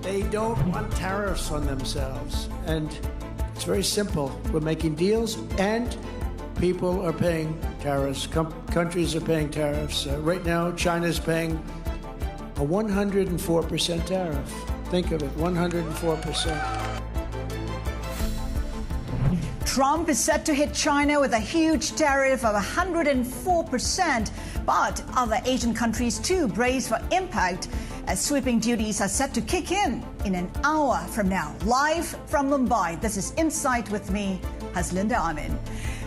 They don't want tariffs on themselves. And it's very simple. We're making deals, and people are paying tariffs. Countries are paying tariffs. Right now, China's paying a 104% tariff. Think of it, 104%. Trump is set to hit China with a huge tariff of 104%, but other Asian countries too brace for impact as sweeping duties are set to kick in an hour from now. Live from Mumbai, this is Insight with me, Haslinda Amin.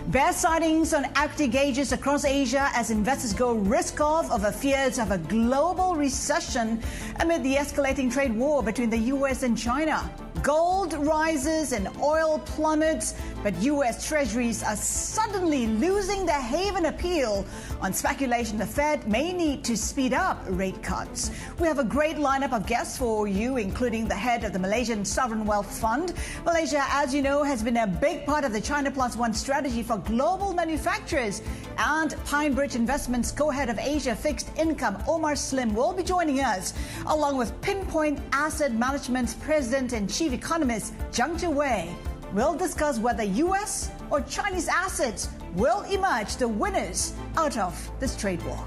Bear sightings on equity gauges across Asia as investors go risk-off over fears of a global recession amid the escalating trade war between the U.S. and China. Gold rises and oil plummets, but U.S. Treasuries are suddenly losing their haven appeal on speculation the Fed may need to speed up rate cuts. We have a great lineup of guests for you, including the head of the Malaysian Sovereign Wealth Fund. Malaysia, as you know, has been a big part of the China Plus One strategy for global manufacturers. And PineBridge Investments co-head of Asia Fixed Income, Omar will be joining us, along with Pinpoint Asset Management's President and Chief Economist, Zhang. We'll discuss whether U.S. or Chinese assets will emerge the winners out of this trade war.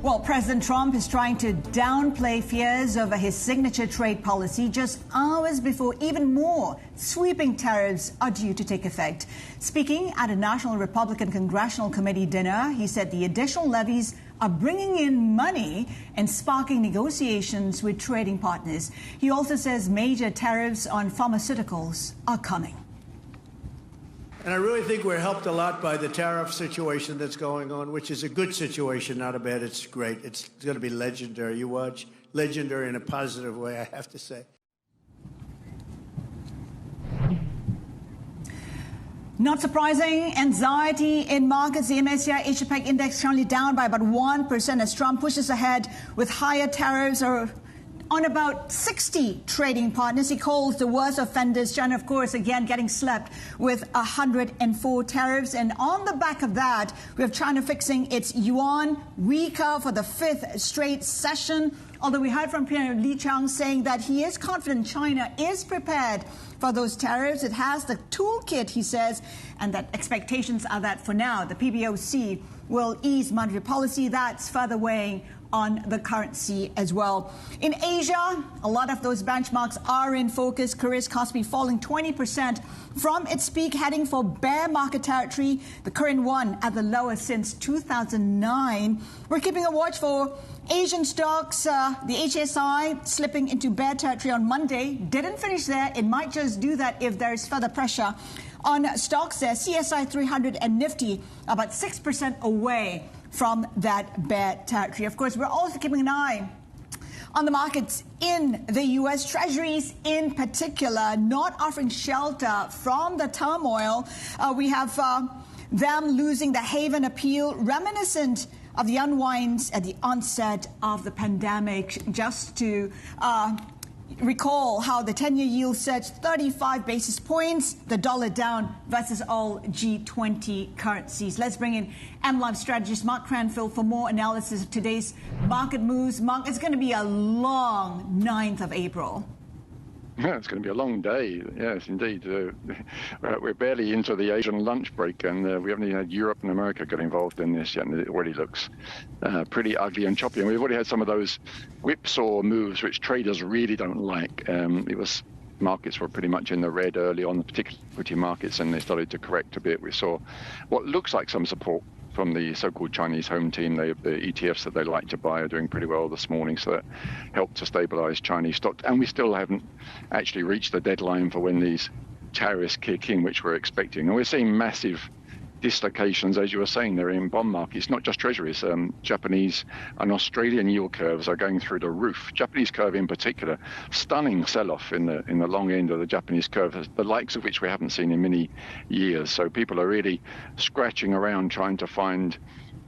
Well, President Trump is trying to downplay fears over his signature trade policy just hours before even more sweeping tariffs are due to take effect. Speaking at a National Republican Congressional Committee dinner, he said the additional levies are bringing in money and sparking negotiations with trading partners. He also says major tariffs on pharmaceuticals are coming. And I really think we're helped a lot by the tariff situation that's going on, which is a good situation, not a bad. It's great. It's going to be legendary. You watch, legendary in a positive way, I have to say. Not surprising, anxiety in markets. The MSCI Asia-Pac index currently down by about 1% as Trump pushes ahead with higher tariffs on about 60 trading partners. He calls the worst offenders. China, of course, again getting slapped with 104 tariffs. And on the back of that, we have China fixing its yuan weaker for the fifth straight session. Although we heard from Premier Li Qiang saying that he is confident China is prepared for those tariffs. It has the toolkit, he says, and that expectations are that for now, the PBOC will ease monetary policy. That's further weighing on the currency as well. In Asia, a lot of those benchmarks are in focus. Korea's Kospi falling 20% from its peak, heading for bear market territory. The Korean won at the lowest since 2009. We're keeping a watch for Asian stocks. The HSI slipping into bear territory on Monday. Didn't finish there. It might just do that if there is further pressure on stocks there. CSI 300 and Nifty about 6% away from that bear territory. Of course, we're also keeping an eye on the markets in the U.S. Treasuries in particular, not offering shelter from the turmoil. We have them losing the haven appeal, reminiscent of the unwinds at the onset of the pandemic. Just to recall how the 10-year yield surged 35 basis points, the dollar down versus all G20 currencies. Let's bring in MLive strategist Mark Cranfield for more analysis of today's market moves. Mark, it's going to be a long 9th of April. Yeah, it's going to be a long day. Yes, indeed. We're barely into the Asian lunch break, and we haven't even had Europe and America get involved in this yet, and it already looks pretty ugly and choppy. And we've already had some of those whipsaw moves, which traders really don't like. Markets were pretty much in the red early on, particularly equity markets, and they started to correct a bit. We saw what looks like some support from the so-called Chinese home team. The ETFs that they like to buy are doing pretty well this morning, so that helped to stabilize Chinese stocks. And we still haven't actually reached the deadline for when these tariffs kick in, which we're expecting. And we're seeing massive dislocations, as you were saying, they're in bond markets, not just treasuries. Japanese and Australian yield curves are going through the roof. Japanese curve in particular, stunning sell-off in the long end of the Japanese curve, the likes of which we haven't seen in many years. So people are really scratching around trying to find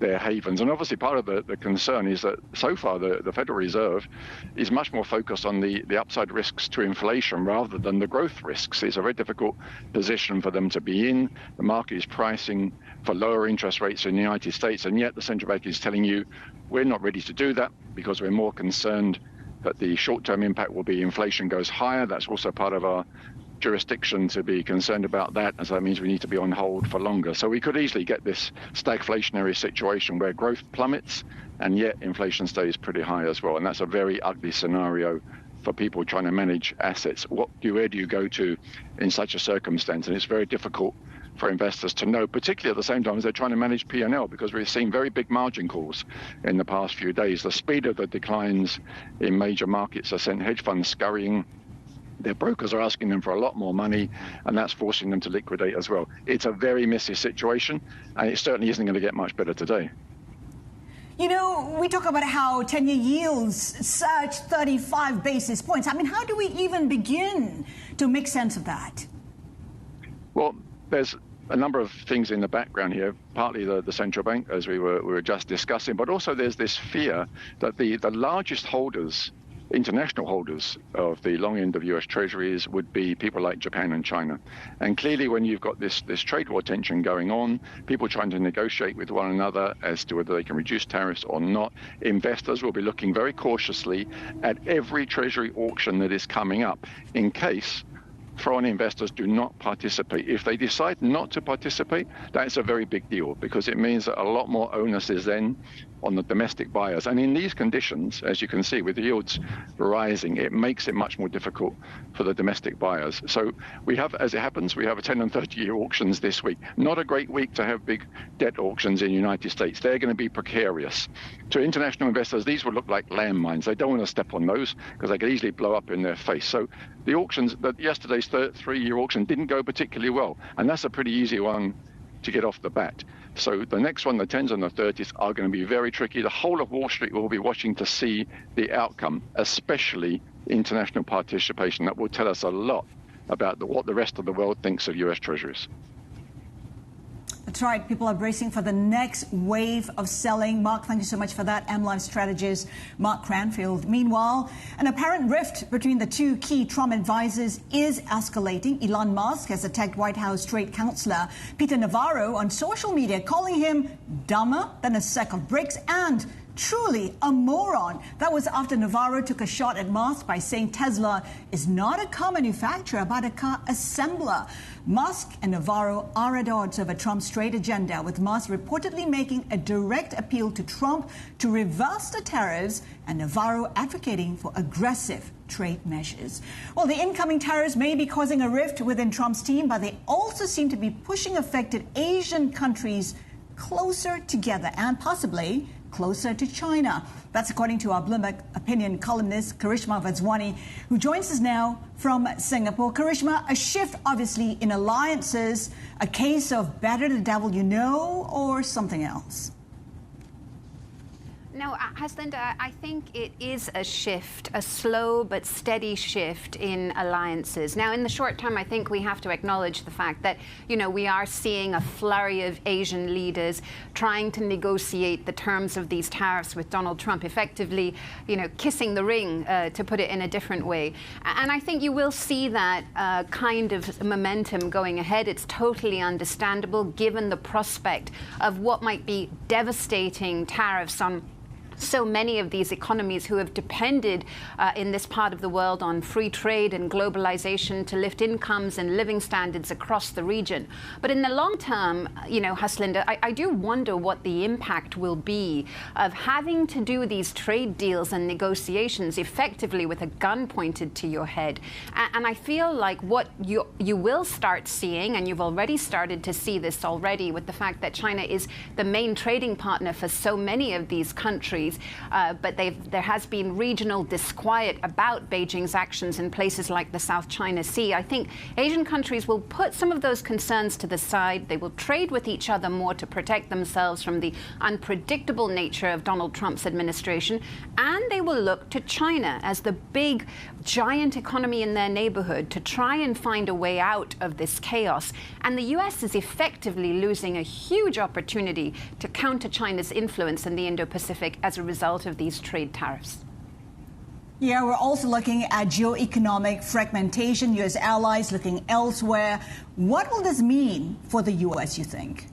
their havens. And obviously part of the concern is that so far the Federal Reserve is much more focused on the upside risks to inflation rather than the growth risks. It's a very difficult position for them to be in. The market is pricing for lower interest rates in the United States, and yet the central bank is telling you we're not ready to do that because we're more concerned that the short-term impact will be inflation goes higher. That's also part of our jurisdiction to be concerned about that, as that means we need to be on hold for longer. So we could easily get this stagflationary situation where growth plummets and yet inflation stays pretty high as well. And that's a very ugly scenario for people trying to manage assets. Where do you go to in such a circumstance? And it's very difficult for investors to know, particularly at the same time as they're trying to manage P&L, because we've seen very big margin calls in the past few days. The speed of the declines in major markets has sent hedge funds scurrying. Their brokers are asking them for a lot more money, and that's forcing them to liquidate as well. It's a very messy situation, and it certainly isn't going to get much better today. You know, we talk about how 10-year yields surged 35 basis points. I mean, how do we even begin to make sense of that? Well, there's a number of things in the background here, partly the central bank, as we were just discussing, but also there's this fear that the largest holders, international holders of the long end of US Treasuries would be people like Japan and China. And clearly when you've got this trade war tension going on, people trying to negotiate with one another as to whether they can reduce tariffs or not, investors will be looking very cautiously at every Treasury auction that is coming up in case foreign investors do not participate. If they decide not to participate, that's a very big deal because it means that a lot more onus is then on the domestic buyers. And in these conditions, as you can see, with the yields rising, it makes it much more difficult for the domestic buyers. So we have, as it happens, we have a 10 and 30-year auctions this week. Not a great week to have big debt auctions in the United States. They're going to be precarious. To international investors, these will look like landmines. They don't want to step on those because they could easily blow up in their face. So the auctions, yesterday's 3-year auction didn't go particularly well. And that's a pretty easy one to get off the bat. So the next one, the 10s and the 30s, are going to be very tricky. The whole of Wall Street will be watching to see the outcome, especially international participation. That will tell us a lot about what the rest of the world thinks of US Treasuries. That's right. People are bracing for the next wave of selling. Mark, thank you so much for that. MLive strategist Mark Cranfield. Meanwhile, an apparent rift between the two key Trump advisors is escalating. Elon Musk has attacked White House trade counselor Peter Navarro on social media, calling him dumber than a sack of bricks and truly a moron. That was after Navarro took a shot at Musk by saying Tesla is not a car manufacturer, but a car assembler. Musk and Navarro are at odds over Trump's trade agenda, with Musk reportedly making a direct appeal to Trump to reverse the tariffs and Navarro advocating for aggressive trade measures. Well, the incoming tariffs may be causing a rift within Trump's team, but they also seem to be pushing affected Asian countries closer together and possibly closer to China. That's according to our Bloomberg opinion columnist, Karishma Vazwani, who joins us now from Singapore. Karishma, a shift obviously in alliances, a case of better the devil you know, or something else? No, Haslinda, I think it is a shift, a slow but steady shift in alliances. Now, in the short term, I think we have to acknowledge the fact that, we are seeing a flurry of Asian leaders trying to negotiate the terms of these tariffs with Donald Trump, effectively, kissing the ring, to put it in a different way. And I think you will see that kind of momentum going ahead. It's totally understandable given the prospect of what might be devastating tariffs on so many of these economies who have depended in this part of the world on free trade and globalization to lift incomes and living standards across the region. But in the long term, Haslinda, I do wonder what the impact will be of having to do these trade deals and negotiations effectively with a gun pointed to your head. And I feel like what you will start seeing, and you've already started to see this already with the fact that China is the main trading partner for so many of these countries, countries, but there has been regional disquiet about Beijing's actions in places like the South China Sea. I think Asian countries will put some of those concerns to the side. They will trade with each other more to protect themselves from the unpredictable nature of Donald Trump's administration, and they will look to China as the big, giant economy in their neighborhood to try and find a way out of this chaos. And the U.S. is effectively losing a huge opportunity to counter China's influence in the Indo-Pacific as a result of these trade tariffs. Yeah, we're also looking at geoeconomic fragmentation, U.S. allies looking elsewhere. What will this mean for the U.S., you think?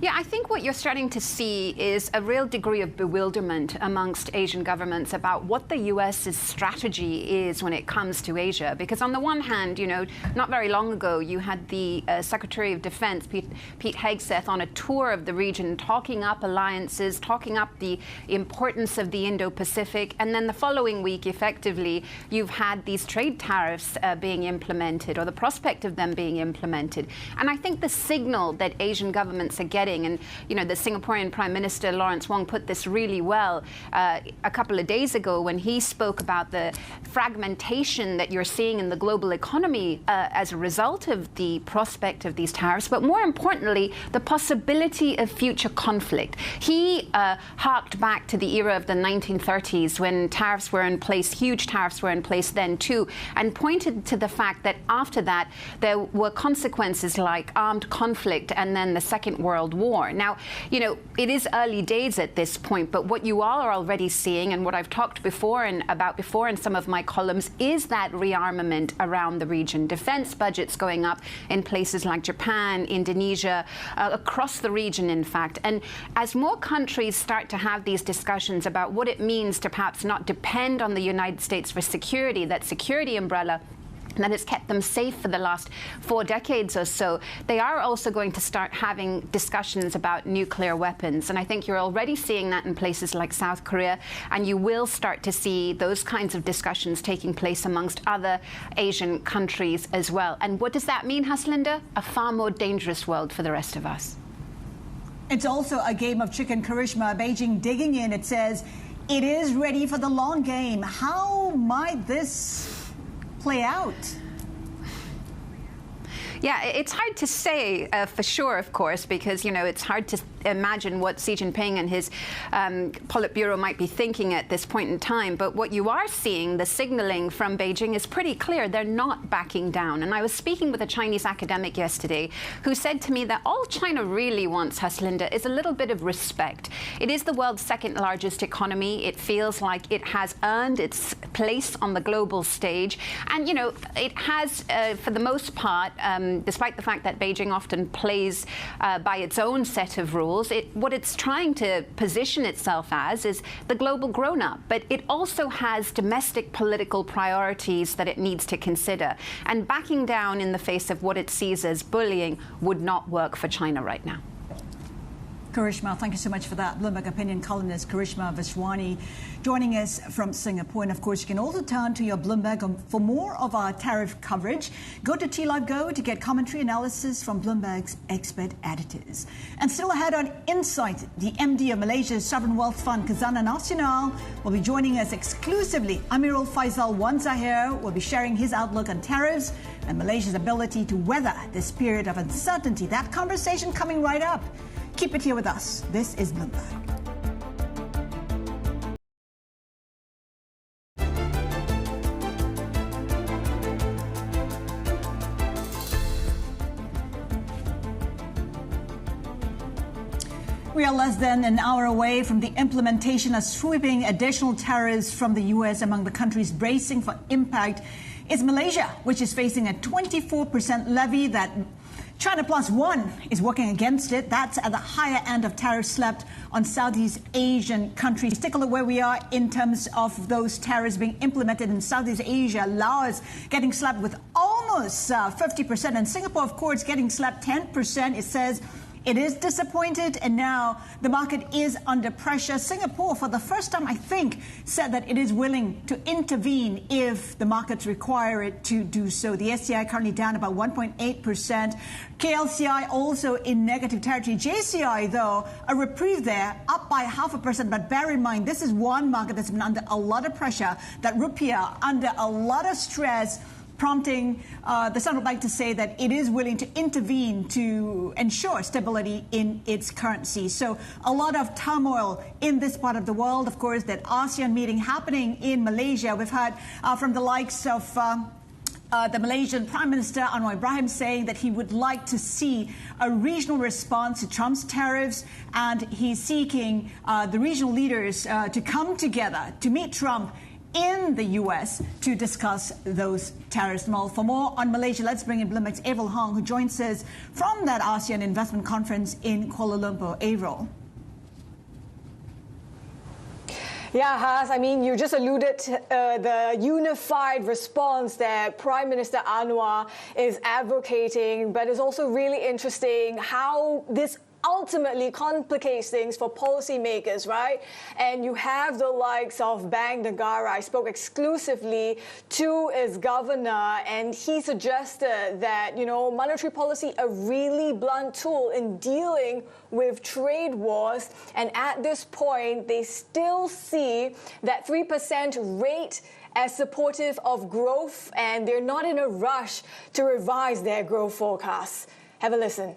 Yeah, I think what you're starting to see is a real degree of bewilderment amongst Asian governments about what the U.S.'s strategy is when it comes to Asia. Because on the one hand, you know, not very long ago, you had the Secretary of Defense, Pete Hegseth, on a tour of the region, talking up alliances, talking up the importance of the Indo-Pacific. And then the following week, effectively, you've had these trade tariffs being implemented, or the prospect of them being implemented. And I think the signal that Asian governments are getting, and you know, the Singaporean Prime Minister Lawrence Wong put this really well a couple of days ago when he spoke about the fragmentation that you're seeing in the global economy as a result of the prospect of these tariffs, but more importantly, the possibility of future conflict. He harked back to the era of the 1930s when tariffs were in place, huge tariffs were in place then too, and pointed to the fact that after that there were consequences like armed conflict and then the Second World War. Now, you know, it is early days at this point, but what you all are already seeing, and what I've talked about before in some of my columns, is that rearmament around the region. Defense budgets going up in places like Japan, Indonesia, across the region, in fact. And as more countries start to have these discussions about what it means to perhaps not depend on the United States for security, that security umbrella that has kept them safe for the last 4 decades or so, they are also going to start having discussions about nuclear weapons. And I think you're already seeing that in places like South Korea, and you will start to see those kinds of discussions taking place amongst other Asian countries as well. And what does that mean, Haslinda? A far more dangerous world for the rest of us. It's also a game of chicken, Karishma. Beijing digging in, it says it is ready for the long game. How might this play out? Yeah, it's hard to say for sure, of course, because, you know, it's hard to imagine what Xi Jinping and his Politburo might be thinking at this point in time. But what you are seeing, the signaling from Beijing is pretty clear. They're not backing down. And I was speaking with a Chinese academic yesterday who said to me that all China really wants, Haslinda, is a little bit of respect. It is the world's second largest economy. It feels like it has earned its place on the global stage. And, you know, it has, for the most part, despite the fact that Beijing often plays by its own set of rules, what it's trying to position itself as is the global grown-up. But it also has domestic political priorities that it needs to consider. And backing down in the face of what it sees as bullying would not work for China right now. Karishma, thank you so much for that. Bloomberg opinion columnist Karishma Vishwani joining us from Singapore. And of course, you can also turn to your Bloomberg for more of our tariff coverage. Go to TLive Go to get commentary analysis from Bloomberg's expert editors. And still ahead on Insight, the MD of Malaysia's sovereign wealth fund, Khazanah Nasional, will be joining us exclusively. Amirul Feisal Zahir will be sharing his outlook on tariffs and Malaysia's ability to weather this period of uncertainty. That conversation coming right up. Keep it here with us. This is Bloomberg. We are less than an hour away from the implementation of sweeping additional tariffs from the U.S. Among the countries bracing for impact is Malaysia, which is facing a 24% levy that China Plus One is working against it. That's at the higher end of tariffs slapped on Southeast Asian countries. Take a look where we are in terms of those tariffs being implemented in Southeast Asia. Laos getting slapped with almost 50%. And Singapore, of course, getting slapped 10%. It says It is disappointed, and now the market is under pressure. Singapore, for the first time, I think, said that it is willing to intervene if the markets require it to do so. The SCI currently down about 1.8%. KLCI also in negative territory. JCI, though, a reprieve there, up by 0.5%. But bear in mind, this is one market that's been under a lot of pressure, that rupiah under a lot of stress, prompting the central bank to say that it is willing to intervene to ensure stability in its currency. So a lot of turmoil in this part of the world. Of course, that ASEAN meeting happening in Malaysia. We've heard from the likes of the Malaysian Prime Minister Anwar Ibrahim saying that he would like to see a regional response to Trump's tariffs, and he's seeking the regional leaders to come together to meet Trump in the U.S. to discuss those tariffs. Well, for more on Malaysia, let's bring in Bloomberg's Avril Hong, who joins us from that ASEAN Investment Conference in Kuala Lumpur. Avril. Yeah, Has, I mean, you just alluded to the unified response that Prime Minister Anwar is advocating, but it's also really interesting how this ultimately complicates things for policymakers, right? And you have the likes of Bank Negara. I spoke exclusively to its governor, and he suggested that, monetary policy, a really blunt tool in dealing with trade wars. And at this point, they still see that 3% rate as supportive of growth, and they're not in a rush to revise their growth forecasts. Have a listen.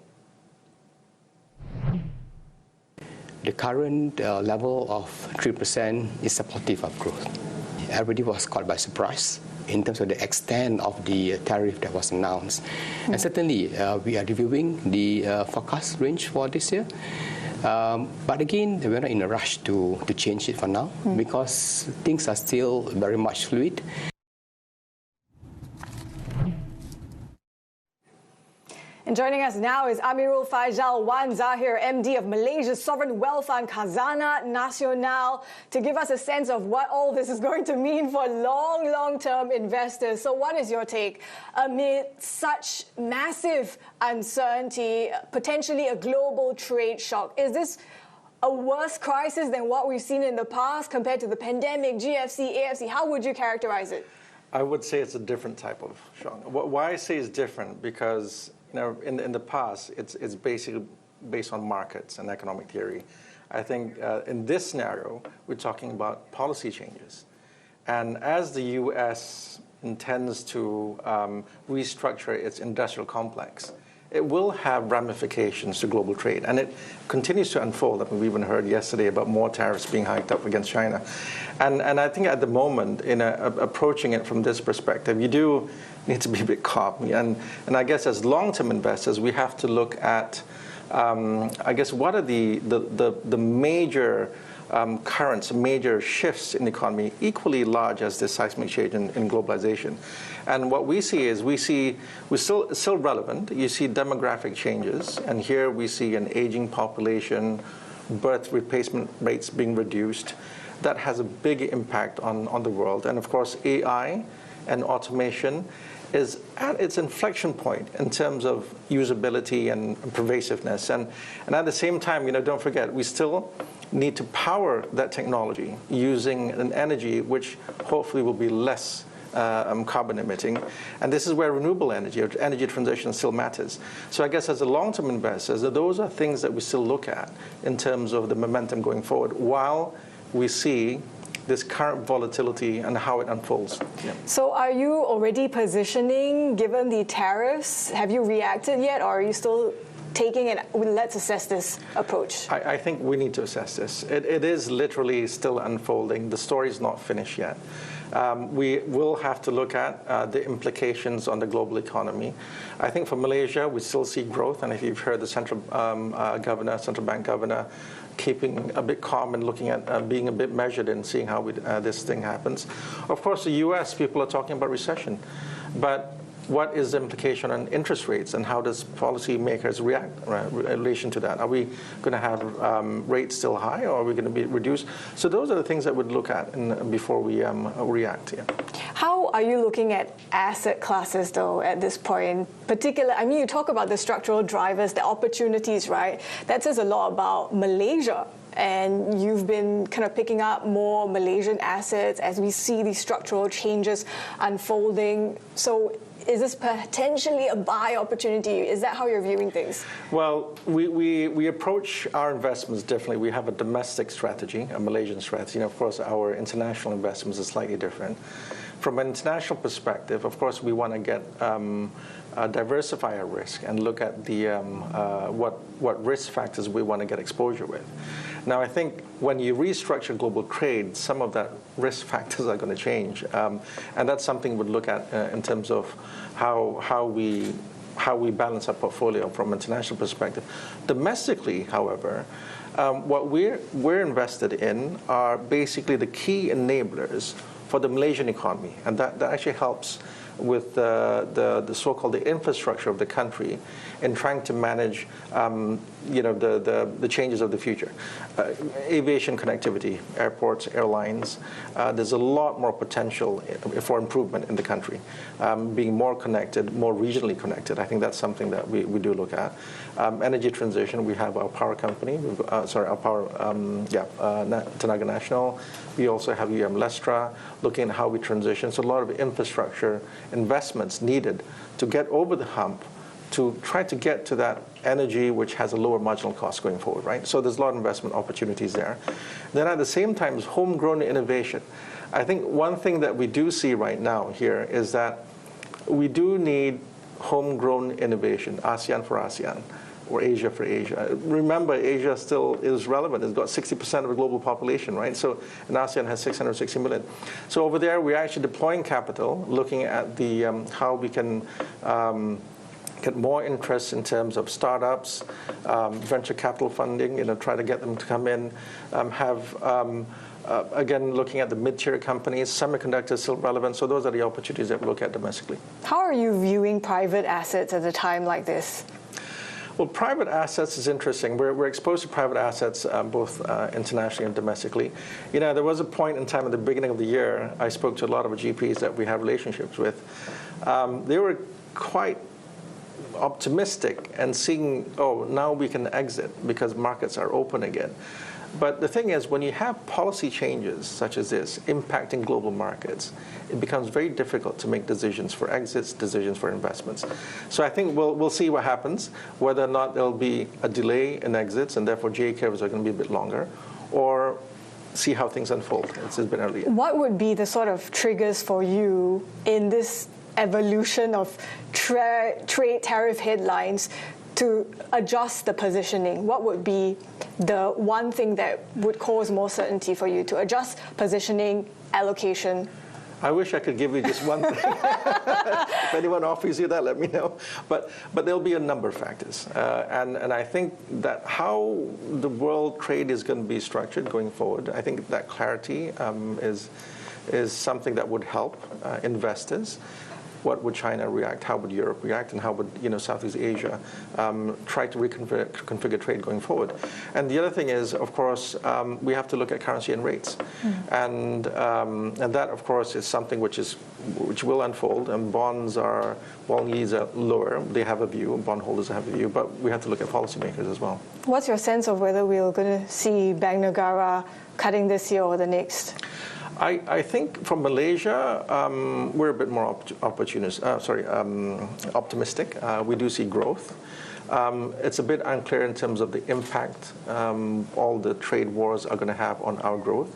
The current level of 3% is supportive of growth. Everybody was caught by surprise in terms of the extent of the tariff that was announced. And certainly, we are reviewing the forecast range for this year. But again, we're not in a rush to change it for now because things are still very much fluid. And joining us now is Amirul Feisal Zahir, MD of Malaysia's sovereign wealth fund Khazanah Nasional, to give us a sense of what all this is going to mean for long-term investors. So what is your take amid such massive uncertainty, potentially a global trade shock? Is this a worse crisis than what we've seen in the past compared to the pandemic, GFC, AFC? How would you characterize it? I would say it's a different type of shock. Why I say it's different, because in the past, it's basically based on markets and economic theory. I think in this scenario, we're talking about policy changes. And as the U.S. intends to restructure its industrial complex, it will have ramifications to global trade. And it continues to unfold. I mean, we even heard yesterday about more tariffs being hiked up against China. And I think at the moment, in approaching it from this perspective, you do need to be a bit calm. And I guess as long-term investors, we have to look at, I guess, what are the major currents, major shifts in the economy, equally large as this seismic change in globalization. And what we see is we're still relevant. You see demographic changes, and here we see an aging population, birth replacement rates being reduced. That has a big impact on the world. And of course, AI and automation is at its inflection point in terms of usability and pervasiveness. And at the same time, don't forget, we still need to power that technology using an energy which hopefully will be less carbon emitting. And this is where renewable energy transition still matters. So I guess as a long-term investors, those are things that we still look at in terms of the momentum going forward, while we see this current volatility and how it unfolds. Yeah. So are you already positioning, given the tariffs? Have you reacted yet, or are you still taking an let's assess this approach? I think we need to assess this. It is literally still unfolding. The story is not finished yet. We will have to look at the implications on the global economy. I think for Malaysia, we still see growth. And if you've heard the central bank governor, keeping a bit calm and looking at being a bit measured and seeing how this thing happens. Of course, the U.S., people are talking about recession. But what is the implication on interest rates, and how does policymakers react in relation to that? Are we going to have rates still high, or are we going to be reduced? So those are the things that we'd look at before we react. Yeah. How are you looking at asset classes, though, at this point? I mean, you talk about the structural drivers, the opportunities, right? That says a lot about Malaysia. And you've been kind of picking up more Malaysian assets as we see these structural changes unfolding. So is this potentially a buy opportunity? Is that how you're viewing things? Well, we approach our investments differently. We have a domestic strategy, a Malaysian strategy. And of course, our international investments are slightly different. From an international perspective, of course, we want to get diversify our risk and look at the what risk factors we want to get exposure with. Now, I think when you restructure global trade, some of that risk factors are going to change, and that's something we'd look at in terms of how we balance our portfolio from an international perspective. Domestically, however, what we're invested in are basically the key enablers for the Malaysian economy, and that actually helps with the so-called the infrastructure of the country in trying to manage the changes of the future. Aviation connectivity, airports, airlines, there's a lot more potential for improvement in the country. Being more connected, more regionally connected, I think that's something that we do look at. Energy transition, we have our power company, Tenaga Nasional. We also have Lestra, looking at how we transition. So a lot of infrastructure investments needed to get over the hump to try to get to that energy which has a lower marginal cost going forward, right? So there's a lot of investment opportunities there. Then at the same time is homegrown innovation. I think one thing that we do see right now here is that we do need homegrown innovation, ASEAN for ASEAN, or Asia for Asia. Remember, Asia still is relevant. It's got 60% of the global population, right? So, and ASEAN has 660 million. So over there, we're actually deploying capital, looking at the how we can get more interest in terms of startups, venture capital funding, try to get them to come in, again, looking at the mid-tier companies, semiconductors still relevant. So those are the opportunities that we look at domestically. How are you viewing private assets at a time like this? Well, private assets is interesting. We're exposed to private assets both internationally and domestically. There was a point in time at the beginning of the year, I spoke to a lot of GPs that we have relationships with. They were quite optimistic and seeing, now we can exit because markets are open again. But the thing is, when you have policy changes such as this impacting global markets, it becomes very difficult to make decisions for exits, decisions for investments. So I think we'll see what happens, whether or not there'll be a delay in exits and therefore J curves are going to be a bit longer, or see how things unfold. It's been early. What would be the sort of triggers for you in this evolution of trade tariff headlines to adjust the positioning? What would be the one thing that would cause more certainty for you to adjust positioning, allocation? I wish I could give you just one thing. If anyone offers you that, let me know. But there'll be a number of factors. And I think that how the world trade is going to be structured going forward, I think that clarity is something that would help investors. What would China react? How would Europe react? And how would Southeast Asia try to reconfigure trade going forward? And the other thing is, of course, we have to look at currency and rates, and that, of course, is something which will unfold. And bond yields are lower. They have a view. Bondholders have a view. But we have to look at policymakers as well. What's your sense of whether we're going to see Bank Negara cutting this year or the next? I think from Malaysia, we're a bit more optimistic. We do see growth. It's a bit unclear in terms of the impact all the trade wars are going to have on our growth.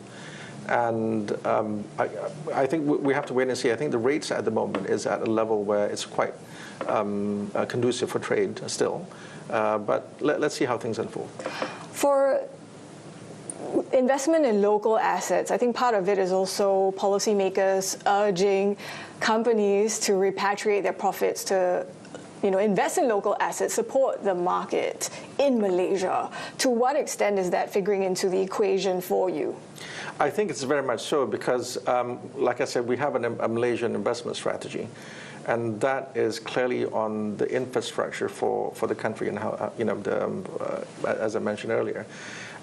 And I think we have to wait and see. I think the rates at the moment is at a level where it's quite conducive for trade still. But let's see how things unfold. For investment in local assets, I think part of it is also policymakers urging companies to repatriate their profits to invest in local assets, support the market in Malaysia. To what extent is that figuring into the equation for you? I think it's very much so because, like I said, we have a Malaysian investment strategy. And that is clearly on the infrastructure for the country and how, as I mentioned earlier.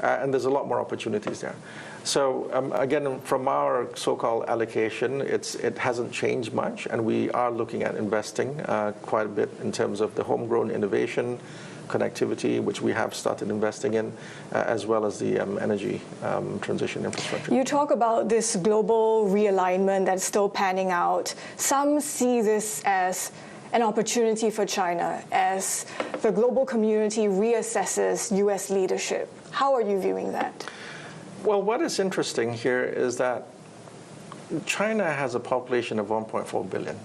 And there's a lot more opportunities there. So again, from our so-called allocation, it hasn't changed much, and we are looking at investing quite a bit in terms of the homegrown innovation, connectivity, which we have started investing in, as well as the energy transition infrastructure. You talk about this global realignment that's still panning out. Some see this as an opportunity for China as the global community reassesses U.S. leadership. How are you viewing that? Well, what is interesting here is that China has a population of 1.4 billion.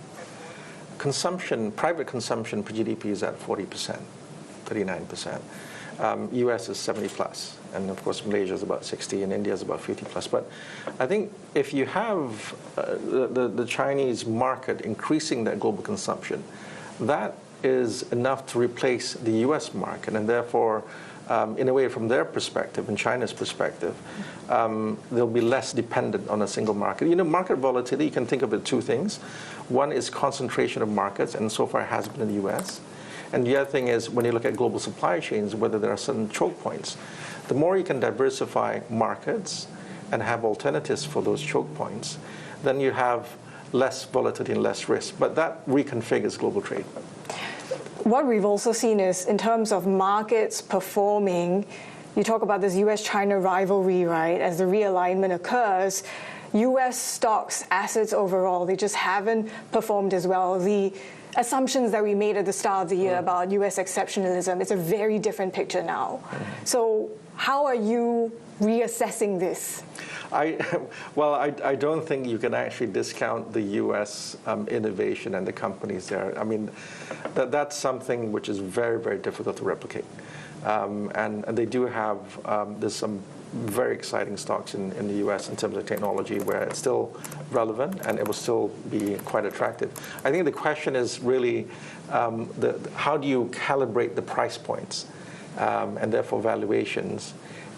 Consumption, private consumption per GDP is at 40%, 39%. US is 70 plus. And of course, Malaysia is about 60 and India is about 50 plus. But I think if you have the Chinese market increasing their global consumption, that is enough to replace the US market, and therefore, in a way, from their perspective, in China's perspective, they'll be less dependent on a single market. You know, market volatility, you can think of it two things. One is concentration of markets, and so far it has been in the US. And the other thing is when you look at global supply chains, whether there are certain choke points. The more you can diversify markets and have alternatives for those choke points, then you have less volatility and less risk. But that reconfigures global trade. What we've also seen is, in terms of markets performing, you talk about this US-China rivalry, right? As the realignment occurs, US stocks, assets overall, they just haven't performed as well. The assumptions that we made at the start of the year about US exceptionalism, it's a very different picture now. So how are you reassessing this? I don't think you can actually discount the U.S. Innovation and the companies there. I mean, that's something which is very, very difficult to replicate. And they do have, there's some very exciting stocks in the U.S. in terms of technology where it's still relevant and it will still be quite attractive. I think the question is really how do you calibrate the price points and therefore valuations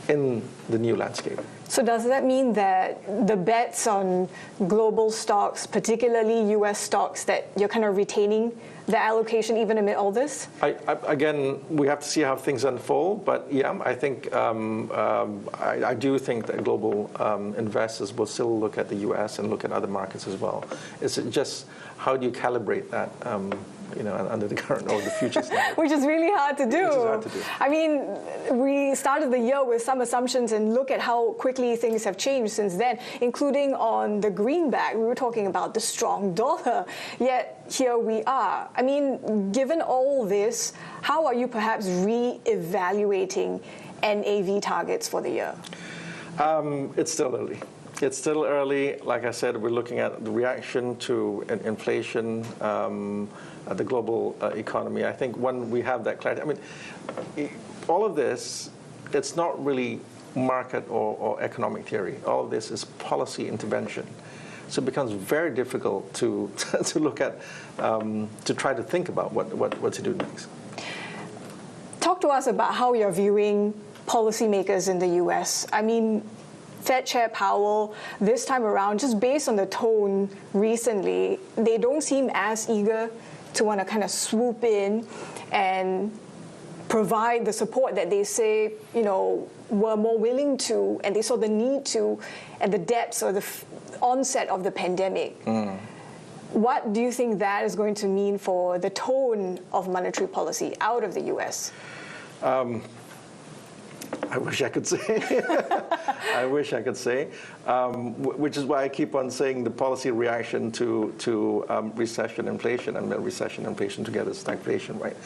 in the new landscape. So does that mean that the bets on global stocks, particularly U.S. stocks, that you're kind of retaining the allocation even amid all this? Again, we have to see how things unfold, but yeah, I think I do think that global investors will still look at the U.S. and look at other markets as well. It's just how do you calibrate that? Under the current or the future scenario. Which is really hard to do. I mean, we started the year with some assumptions and look at how quickly things have changed since then, including on the greenback. We were talking about the strong dollar, yet here we are. I mean, given all this, how are you perhaps re-evaluating NAV targets for the year? It's still early. It's still early. Like I said, we're looking at the reaction to inflation, the global economy. I think when we have that clarity, I mean, all of this, it's not really market or economic theory. All of this is policy intervention. So it becomes very difficult to look at, to try to think about what to do next. Talk to us about how you're viewing policymakers in the U.S. I mean, Fed Chair Powell, this time around, just based on the tone recently, they don't seem as eager to want to kind of swoop in and provide the support that they say, were more willing to, and they saw the need to at the depths or the onset of the pandemic. What do you think that is going to mean for the tone of monetary policy out of the U.S.? I wish I could say. I wish I could say, which is why I keep on saying the policy reaction to recession, inflation, and then recession, inflation together, stagflation, right?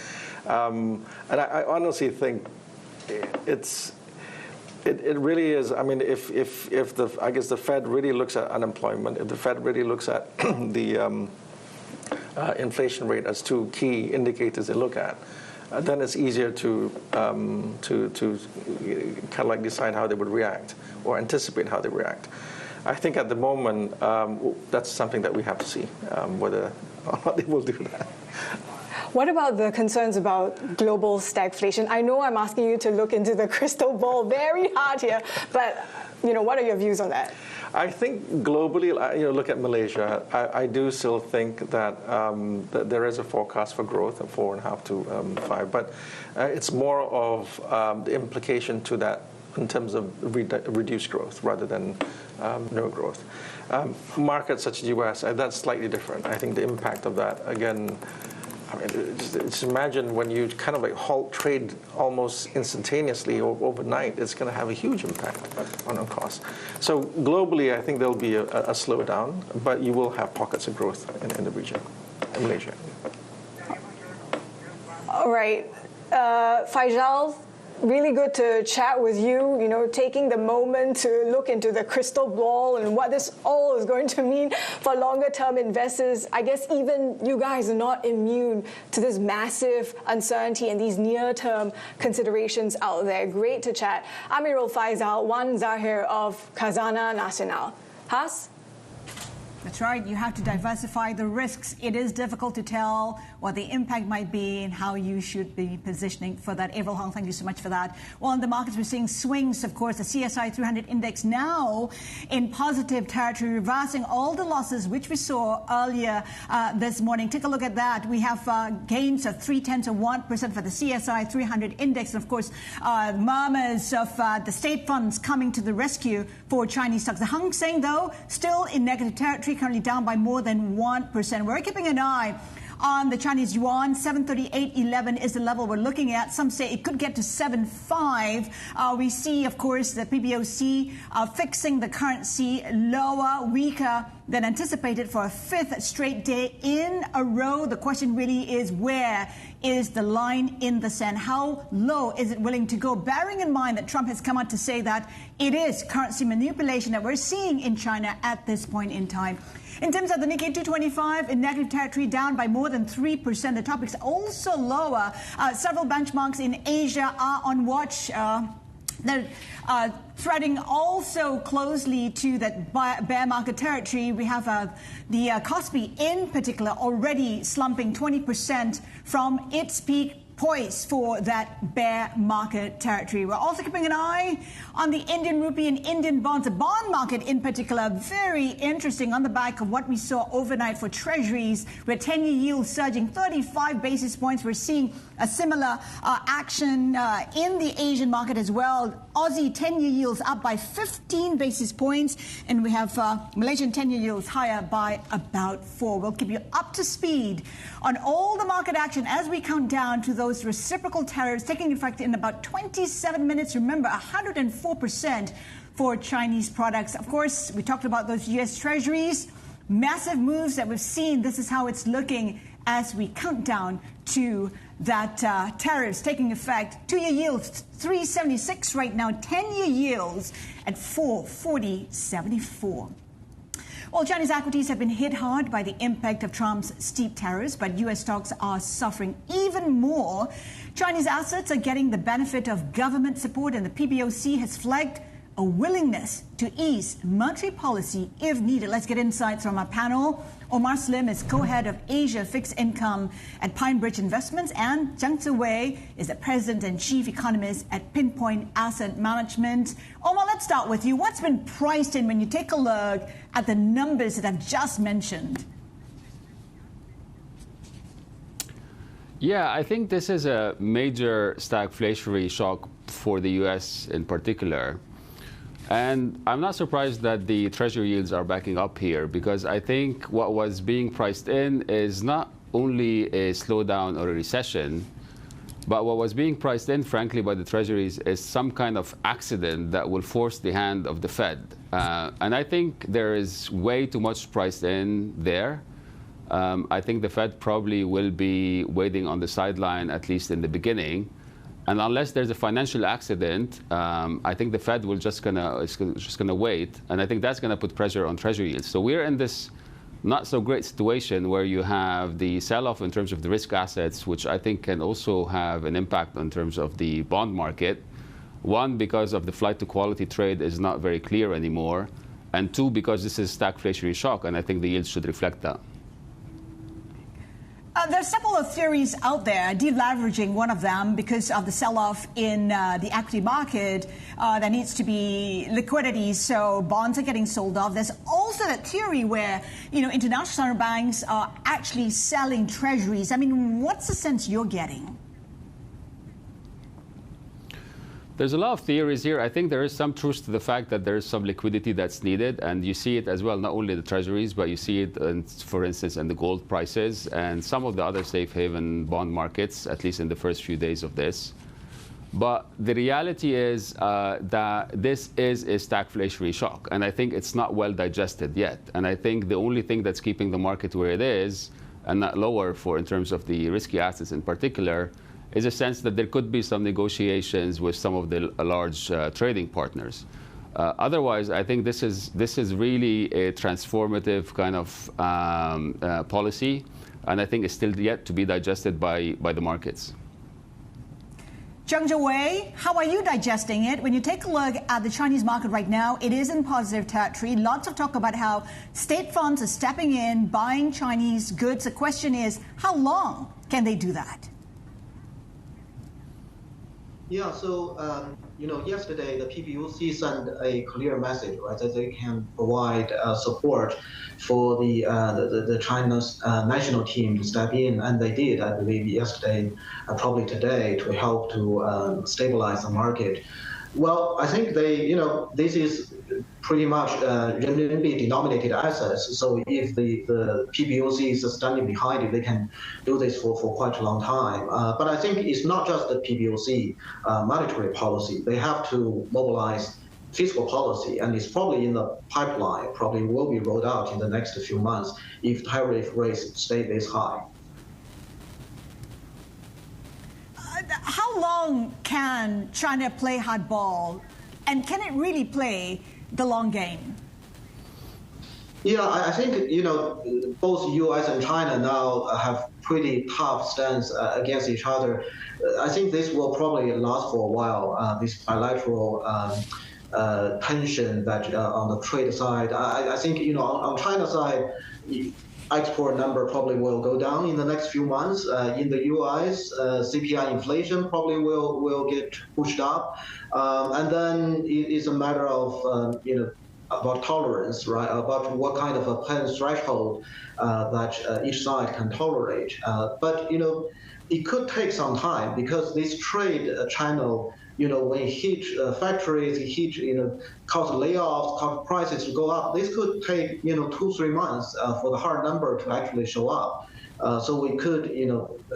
And I honestly think it really is. I mean, if the Fed really looks at unemployment, if the Fed really looks at the inflation rate as two key indicators they look at, then it's easier to kind of like decide how they would react or anticipate how they react. I think at the moment that's something that we have to see whether or not they will do that. What about the concerns about global stagflation? I know I'm asking you to look into the crystal ball very hard here, but what are your views on that? I think globally, look at Malaysia. I do still think that, that there is a forecast for growth of 4.5 to 5, but it's more of the implication to that in terms of reduced growth rather than no growth. Markets such as the US, that's slightly different. I think the impact of that, again, I mean, just imagine when you kind of like halt trade almost instantaneously or overnight, it's going to have a huge impact on costs. So globally, I think there'll be a slowdown, but you will have pockets of growth in the region, in Malaysia. All right. Feisal, really good to chat with you, taking the moment to look into the crystal ball and what this all is going to mean for longer term investors. I guess even you guys are not immune to this massive uncertainty and these near-term considerations out there. Great to chat. Amirul, Feisal, Zahir of Khazanah Nasional. Has? That's right. You have to diversify the risks. It is difficult to tell what the impact might be and how you should be positioning for that. Avril Hong, thank you so much for that. Well, in the markets, we're seeing swings, of course. The CSI 300 index now in positive territory, reversing all the losses which we saw earlier this morning. Take a look at that. We have gains of 0.3% for the CSI 300 index. And, of course, murmurs of the state funds coming to the rescue for Chinese stocks. The Hang Seng, though, still in negative territory, currently down by more than 1%. We're keeping an eye on the Chinese yuan. 738.11 is the level we're looking at. Some say it could get to 7.5. We see, of course, the PBOC fixing the currency lower, weaker than anticipated for a fifth straight day in a row. The question really is, where is the line in the sand? How low is it willing to go? Bearing in mind that Trump has come out to say that it is currency manipulation that we're seeing in China at this point in time. In terms of the Nikkei 225, in negative territory, down by more than 3%. The topic's also lower. Several benchmarks in Asia are on watch. They're threading also closely to that bear market territory. We have the Kospi in particular already slumping 20% from its peak, poised for that bear market territory. We're also keeping an eye on the Indian rupee and Indian bonds, the bond market in particular. Very interesting on the back of what we saw overnight for treasuries, where 10-year yields surging 35 basis points. We're seeing a similar action in the Asian market as well. Aussie 10-year yields up by 15 basis points, and we have Malaysian 10-year yields higher by about 4. We'll keep you up to speed on all the market action as we count down to those reciprocal tariffs taking effect in about 27 minutes. Remember, 104% for Chinese products. Of course, we talked about those U.S. treasuries, massive moves that we've seen. This is how it's looking as we count down to that tariffs taking effect. 2-year yields 3.76 right now. 10-year yields at 4.4074. Well, Chinese equities have been hit hard by the impact of Trump's steep tariffs, but U.S. stocks are suffering even more. Chinese assets are getting the benefit of government support, and the PBOC has flagged a willingness to ease monetary policy if needed. Let's get insights from our panel. Omar Slim is co-head of Asia Fixed Income at PineBridge Investments, and Zhang Zhiwei is the president and chief economist at Pinpoint Asset Management. Omar, let's start with you. What's been priced in when you take a look at the numbers that I've just mentioned? Yeah, I think this is a major stagflationary shock for the U.S. in particular. And I'm not surprised that the treasury yields are backing up here, because I think what was being priced in is not only a slowdown or a recession, but what was being priced in, frankly, by the treasuries is some kind of accident that will force the hand of the Fed. And I think there is way too much priced in there. I think the Fed probably will be waiting on the sideline, at least in the beginning. And unless there's a financial accident, I think the Fed will just gonna wait, and I think that's gonna put pressure on treasury yields. So we're in this not so great situation where you have the sell-off in terms of the risk assets, which I think can also have an impact in terms of the bond market. One, because of the flight to quality trade is not very clear anymore, and two, because this is stagflationary shock, and I think the yields should reflect that. There's several of theories out there, deleveraging one of them because of the sell-off in the equity market. There needs to be liquidity, so bonds are getting sold off. There's also that theory where, international central banks are actually selling treasuries. I mean, what's the sense you're getting? There's a lot of theories here. I think there is some truth to the fact that there is some liquidity that's needed, and you see it as well, not only the treasuries, but you see it, for instance, in the gold prices and some of the other safe haven bond markets, at least in the first few days of this. But the reality is that this is a stagflationary shock, and I think it's not well digested yet. And I think the only thing that's keeping the market where it is, and not lower in terms of the risky assets in particular, is a sense that there could be some negotiations with some of the large trading partners. Otherwise, I think this is really a transformative kind of policy, and I think it's still yet to be digested by the markets. Zhang, how are you digesting it? When you take a look at the Chinese market right now, it is in positive territory. Lots of talk about how state funds are stepping in, buying Chinese goods. The question is, how long can they do that? Yeah, so, yesterday the PBOC sent a clear message, right, that they can provide support for the China's national team to step in, and they did, I believe, yesterday, probably today, to help to stabilize the market. Well, I think this is pretty much renminbi-denominated assets. So if the PBOC is standing behind it, they can do this for quite a long time. But I think it's not just the PBOC monetary policy. They have to mobilize fiscal policy, and it's probably in the pipeline, probably will be rolled out in the next few months if tariff rates stay this high. How long can China play hardball, and can it really play the long game? Yeah, I think, both U.S. and China now have pretty tough stance against each other. I think this will probably last for a while, this bilateral tension that on the trade side. I think, on China side, export number probably will go down in the next few months. In the U.S., CPI inflation probably will get pushed up. And then it is a matter of, about tolerance, right? About what kind of a planned threshold that each side can tolerate. But, it could take some time because this trade channel, when it hit factories, it hit, cause layoffs, cause prices to go up. This could take, 2-3 months for the hard number to actually show up. So we could,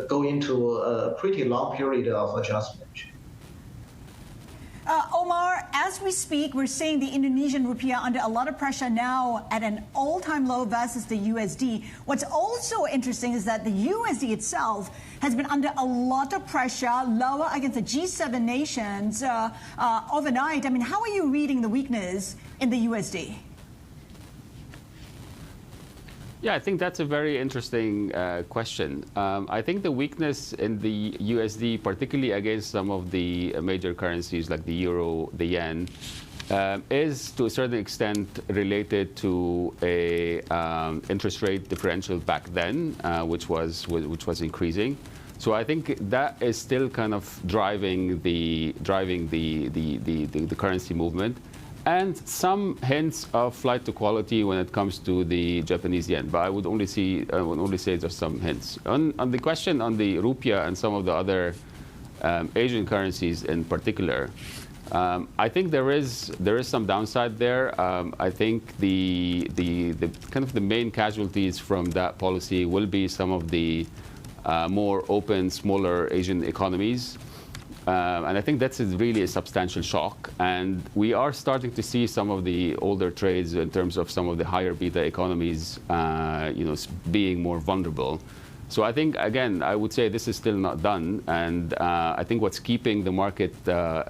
go into a pretty long period of adjustment. Omar, as we speak, we're seeing the Indonesian rupiah under a lot of pressure now at an all-time low versus the USD. What's also interesting is that the USD itself has been under a lot of pressure, lower against the G7 nations overnight. I mean, how are you reading the weakness in the USD? Yeah, I think that's a very interesting question. I think the weakness in the USD, particularly against some of the major currencies like the euro, the yen, is to a certain extent related to a interest rate differential back then, which was increasing. So I think that is still kind of driving the currency movement. And some hints of flight to quality when it comes to the Japanese yen, but I would only say just some hints. On the question on the rupiah and some of the other Asian currencies in particular, I think there is some downside there. I think the kind of the main casualties from that policy will be some of the more open, smaller Asian economies. And I think that's really a substantial shock. And we are starting to see some of the older trades in terms of some of the higher beta economies, being more vulnerable. So I think, again, I would say this is still not done. And I think what's keeping the market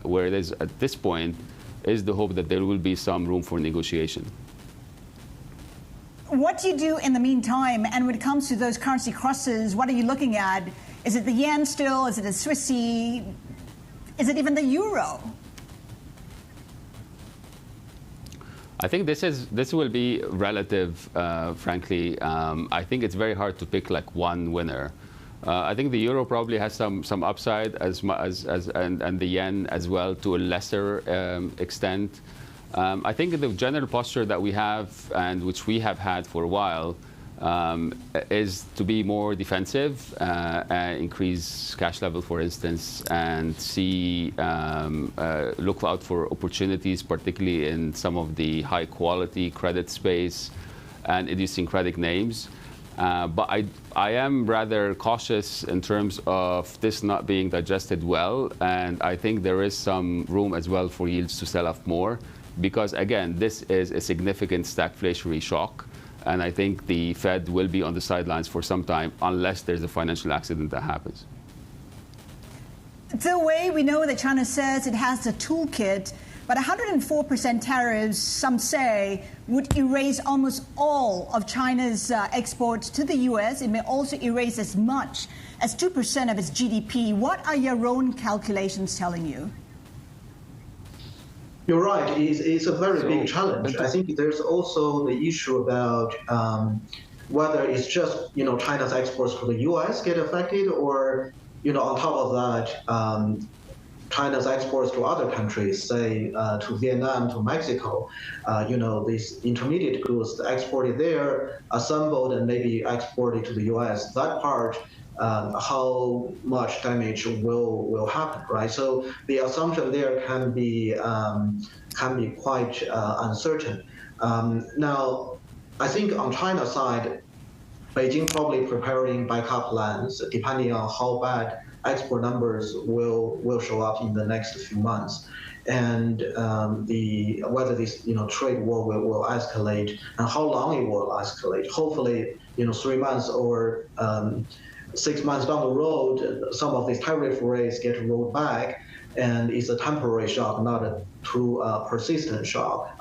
where it is at this point is the hope that there will be some room for negotiation. What do you do in the meantime? And when it comes to those currency crosses, what are you looking at? Is it the yen still? Is it a Swissy? Is it even the euro? I think this will be relative, frankly. I think it's very hard to pick like one winner. I think the euro probably has some upside and the yen as well to a lesser extent. I think the general posture that we have and which we have had for a while is to be more defensive, increase cash level, for instance, and see look out for opportunities, particularly in some of the high quality credit space and idiosyncratic names. But I am rather cautious in terms of this not being digested well, and I think there is some room as well for yields to sell off more, because again, this is a significant stagflationary shock, and I think the Fed will be on the sidelines for some time unless there's a financial accident that happens. The way we know that China says it has a toolkit, but 104% tariffs, some say, would erase almost all of China's exports to the U.S. It may also erase as much as 2% of its GDP. What are your own calculations telling you? You're right. It's a very big challenge. I think there's also the issue about whether it's just China's exports to the U.S. get affected, or on top of that, China's exports to other countries, say to Vietnam, to Mexico, these intermediate goods exported there, assembled, and maybe exported to the U.S. That part, how much damage will happen, right? So the assumption there can be quite uncertain. Now, I think on China's side, Beijing probably preparing backup plans depending on how bad export numbers will show up in the next few months, and whether this trade war will escalate and how long it will escalate. Hopefully, 3 months or 6 months down the road, some of these tariff rates get rolled back, and it's a temporary shock, not a true persistent shock.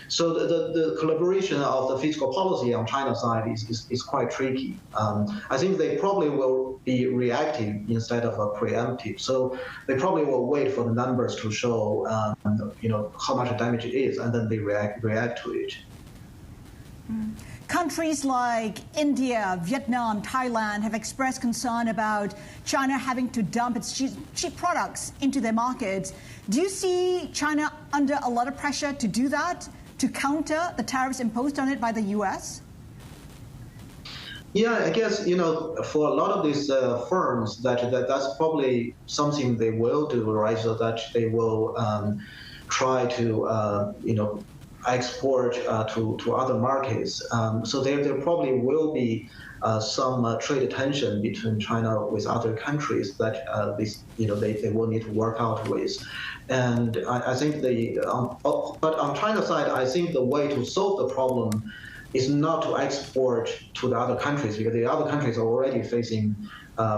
So the collaboration of the fiscal policy on China's side is quite tricky. I think they probably will be reactive instead of preemptive. So they probably will wait for the numbers to show how much damage it is, and then they react to it. Countries like India, Vietnam, Thailand have expressed concern about China having to dump its cheap products into their markets. Do you see China under a lot of pressure to do that, to counter the tariffs imposed on it by the U.S.? Yeah, I guess, for a lot of these firms, that's probably something they will do, right? So that they will try to, export to other markets. So there probably will be some trade tension between China with other countries that they will need to work out with. And I think but on China's side, I think the way to solve the problem is not to export to the other countries, because the other countries are already facing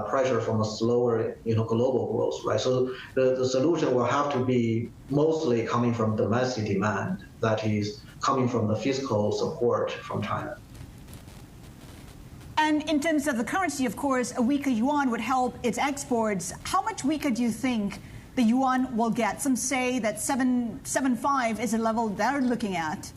pressure from a slower, global growth, right? So the solution will have to be mostly coming from domestic demand, that is coming from the fiscal support from China. And in terms of the currency, of course, a weaker yuan would help its exports. How much weaker do you think the yuan will get? Some say that 7.75 is a level they're looking at.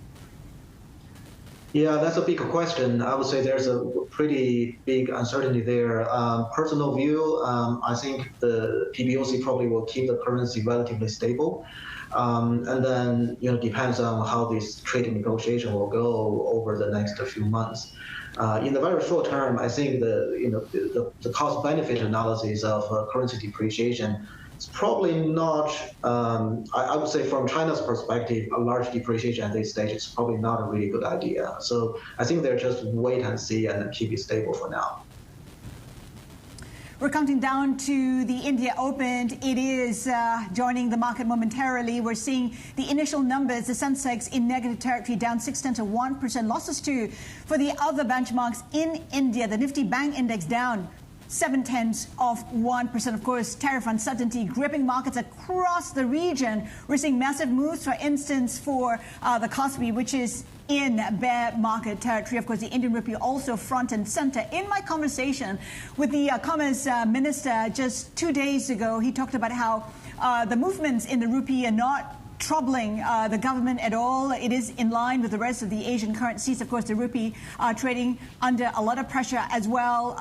Yeah, that's a big question. I would say there's a pretty big uncertainty there. Personal view, I think the PBOC probably will keep the currency relatively stable. And then, depends on how this trade negotiation will go over the next few months. In the very short term, I think the cost-benefit analysis of currency depreciation is probably not, I would say from China's perspective, a large depreciation at this stage is probably not a really good idea. So I think they're just wait and see and keep it stable for now. We're counting down to the India Open. It is joining the market momentarily. We're seeing the initial numbers, the Sensex in negative territory, down 0.6%, losses too for the other benchmarks in India. The Nifty Bank Index down 0.7%. Of course, tariff uncertainty gripping markets across the region. We're seeing massive moves, for instance, for the Kospi, which is in bear market territory. Of course, the Indian rupee also front and center. In my conversation with the Commerce Minister just 2 days ago, he talked about how the movements in the rupee are not troubling the government at all? It is in line with the rest of the Asian currencies. Of course, the rupee trading under a lot of pressure as well.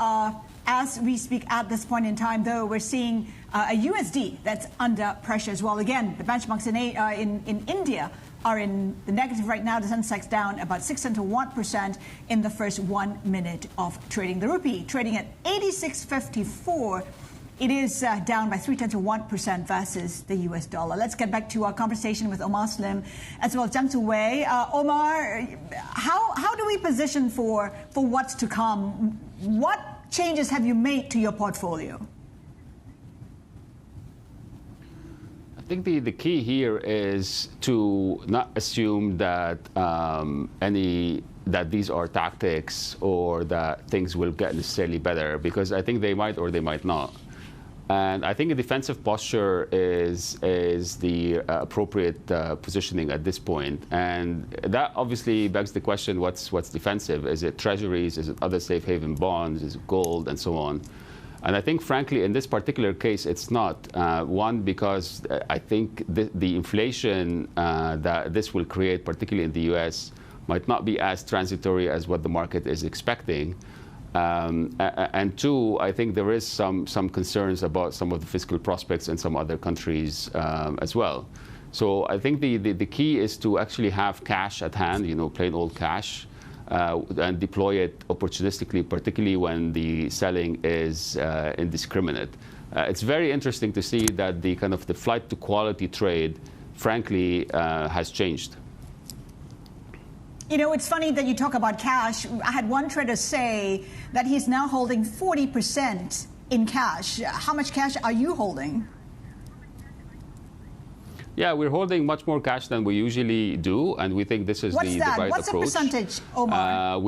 As we speak at this point in time, though, we're seeing a USD that's under pressure as well. Again, the benchmarks in India are in the negative right now. The Sensex down about 0.06% in the first 1 minute of trading. The rupee trading at 86.54. It is down by 0.3% versus the US dollar. Let's get back to our conversation with Omar Slim as well as Zhiwei. Omar, how do we position for what's to come? What changes have you made to your portfolio? I think the key here is to not assume that that these are tactics or that things will get necessarily better, because I think they might or they might not. And I think a defensive posture is the appropriate positioning at this point. And that obviously begs the question, what's defensive? Is it treasuries? Is it other safe haven bonds? Is it gold? And so on. And I think, frankly, in this particular case, it's not. One, because I think the inflation that this will create, particularly in the US, might not be as transitory as what the market is expecting. And two, I think there is some concerns about some of the fiscal prospects in some other countries as well. So I think the key is to actually have cash at hand, plain old cash, and deploy it opportunistically, particularly when the selling is indiscriminate. It's very interesting to see that the flight to quality trade, frankly, has changed. It's funny that you talk about cash. I had one trader say that he's now holding 40% in cash. How much cash are you holding? Yeah, we're holding much more cash than we usually do, and we think this is the right approach. What's the percentage, Omar?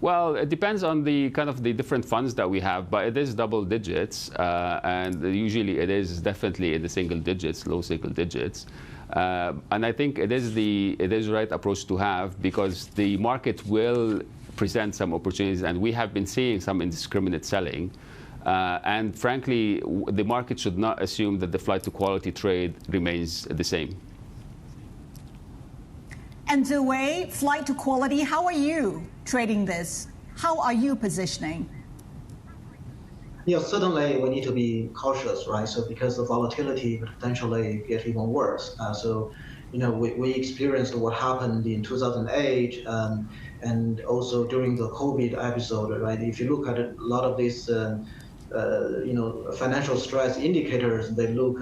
Well, it depends on the the different funds that we have, but it is double digits, and usually it is definitely in the single digits, low single digits. And I think it is the right approach to have, because the market will present some opportunities, and we have been seeing some indiscriminate selling. And frankly, the market should not assume that the flight to quality trade remains the same. And Zhiwei, flight to quality, how are you trading this? How are you positioning? Yeah, certainly we need to be cautious, right? So because the volatility could potentially get even worse. We experienced what happened in 2008 and also during the COVID episode, right? If you look at a lot of these, financial stress indicators, they look,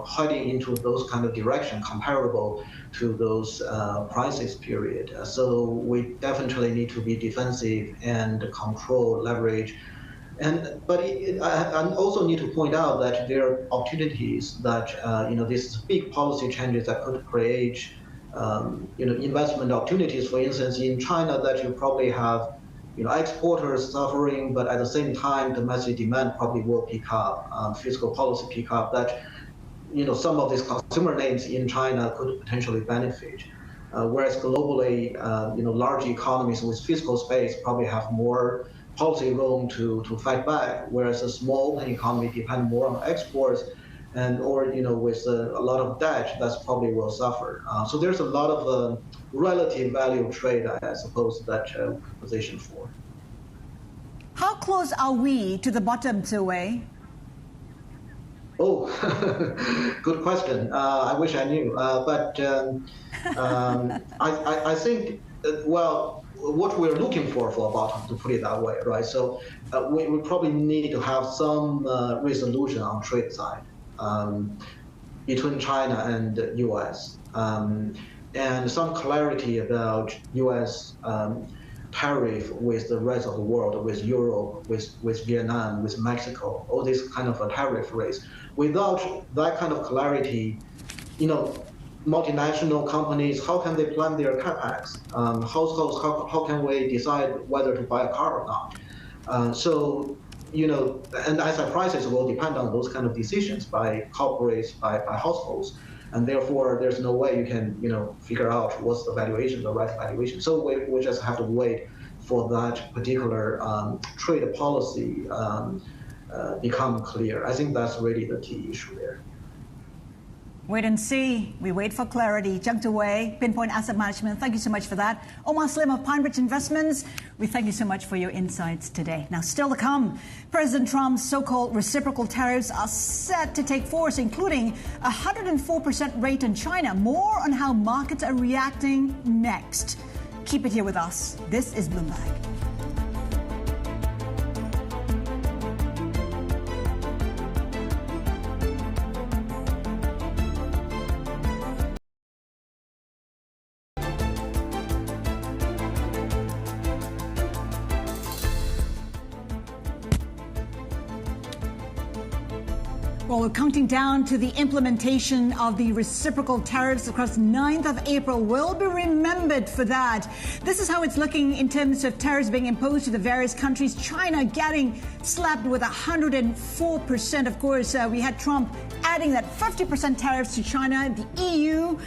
heading into those kind of direction comparable to those crisis period. So we definitely need to be defensive and control leverage. But I also need to point out that there are opportunities that, these big policy changes that could create, investment opportunities. For instance, in China, that you probably have, exporters suffering, but at the same time, domestic demand probably will pick up, fiscal policy pick up. That, some of these consumer names in China could potentially benefit. Whereas globally, large economies with fiscal space probably have more policy room to fight back, whereas a small economy depend more on exports or with a lot of debt, that's probably will suffer. So there's a lot of relative value trade, I suppose, that position for. How close are we to the bottom, Zhiwei? Oh, good question. I wish I knew, but I think, what we're looking for a bottom, to put it that way, right? So we probably need to have some resolution on trade side between China and the US, and some clarity about US tariff with the rest of the world, with Europe, with Vietnam, with Mexico, all this kind of a tariff race. Without that kind of clarity, multinational companies, how can they plan their capex? Households, how can we decide whether to buy a car or not? And asset prices will depend on those kind of decisions by corporates, by households. And therefore, there's no way you can, figure out what's the valuation, the right valuation. So we just have to wait for that particular trade policy become clear. I think that's really the key issue there. Wait and see. We wait for clarity. Zhiwei, Pinpoint Asset Management, thank you so much for that. Omar Slim of PineBridge Investments, we thank you so much for your insights today. Now, still to come, President Trump's so-called reciprocal tariffs are set to take force, including a 104% rate in China. More on how markets are reacting next. Keep it here with us. This is Bloomberg. Well, we're counting down to the implementation of the reciprocal tariffs across 9th of April. Will be remembered for that. This is how it's looking in terms of tariffs being imposed to the various countries. China getting slapped with 104%. Of course, we had Trump adding that 50% tariffs to China. The EU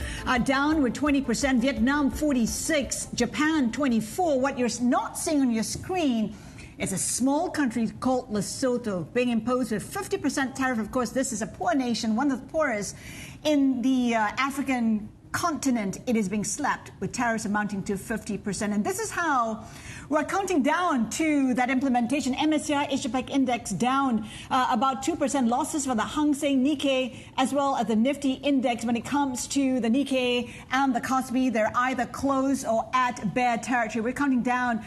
down with 20%. Vietnam 46%. Japan 24%. What you're not seeing on your screen is a small country called Lesotho being imposed with 50% tariff. Of course, this is a poor nation, one of the poorest in the African continent. It is being slapped with tariffs amounting to 50%. And this is how we're counting down to that implementation. MSCI Asia-Pac Index down about 2%. Losses for the Hang Seng, Nikkei, as well as the Nifty Index. When it comes to the Nikkei and the Kospi, they're either close or at bear territory. We're counting down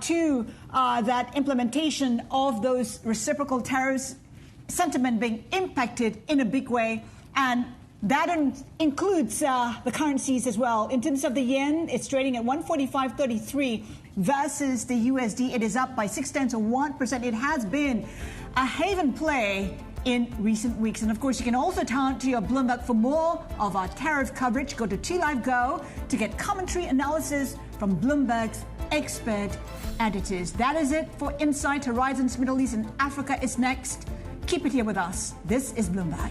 to that implementation of those reciprocal tariffs, sentiment being impacted in a big way. And that includes the currencies as well. In terms of the yen, it's trading at 145.33 versus the USD. It is up by 0.6%. It has been a haven play in recent weeks. And of course, you can also turn to your Bloomberg for more of our tariff coverage. Go to TLive Go to get commentary analysis from Bloomberg's expert editors. That is it for Insight. Horizons Middle East and Africa is next. Keep it here with us. This is Bloomberg.